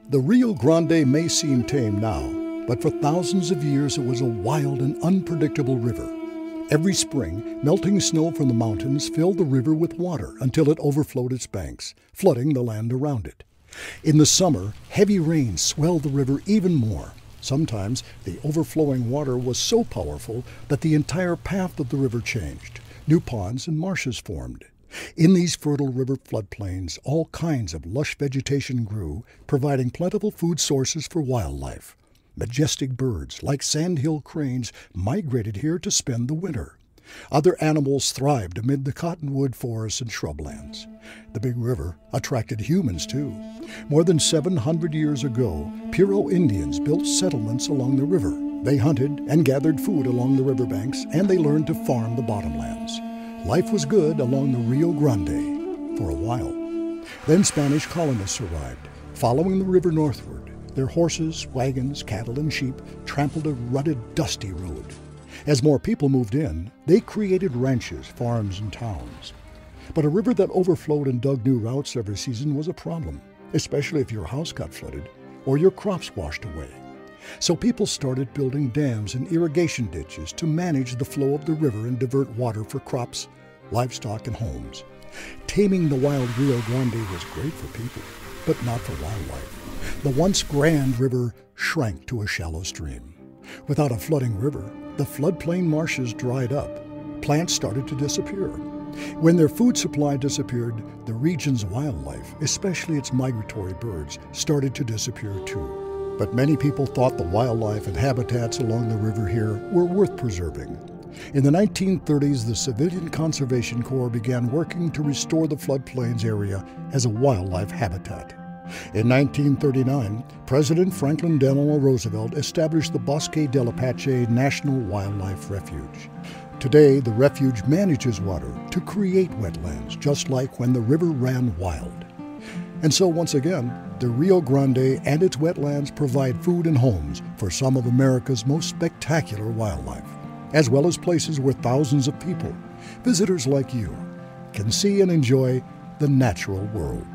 The Rio Grande may seem tame now, but for thousands of years it was a wild and unpredictable river. Every spring, melting snow from the mountains filled the river with water until it overflowed its banks, flooding the land around it. In the summer, heavy rains swelled the river even more. Sometimes the overflowing water was so powerful that the entire path of the river changed. New ponds and marshes formed. In these fertile river floodplains, all kinds of lush vegetation grew, providing plentiful food sources for wildlife. Majestic birds, like sandhill cranes, migrated here to spend the winter. Other animals thrived amid the cottonwood forests and shrublands. The big river attracted humans, too. More than 700 years ago, Puro Indians built settlements along the river. They hunted and gathered food along the riverbanks, and they learned to farm the bottomlands. Life was good along the Rio Grande for a while. Then Spanish colonists arrived, following the river northward. Their horses, wagons, cattle, and sheep trampled a rutted, dusty road. As more people moved in, they created ranches, farms, and towns. But a river that overflowed and dug new routes every season was a problem, especially if your house got flooded or your crops washed away. So people started building dams and irrigation ditches to manage the flow of the river and divert water for crops, livestock, and homes. Taming the wild Rio Grande was great for people, but not for wildlife. The once grand river shrank to a shallow stream. Without a flooding river, the floodplain marshes dried up. Plants started to disappear. When their food supply disappeared, the region's wildlife, especially its migratory birds, started to disappear too. But many people thought the wildlife and habitats along the river here were worth preserving. In the 1930s, the Civilian Conservation Corps began working to restore the floodplains area as a wildlife habitat. In 1939, President Franklin Delano Roosevelt established the Bosque del Apache National Wildlife Refuge. Today, the refuge manages water to create wetlands, just like when the river ran wild. And so, once again, the Rio Grande and its wetlands provide food and homes for some of America's most spectacular wildlife, as well as places where thousands of people, visitors like you, can see and enjoy the natural world.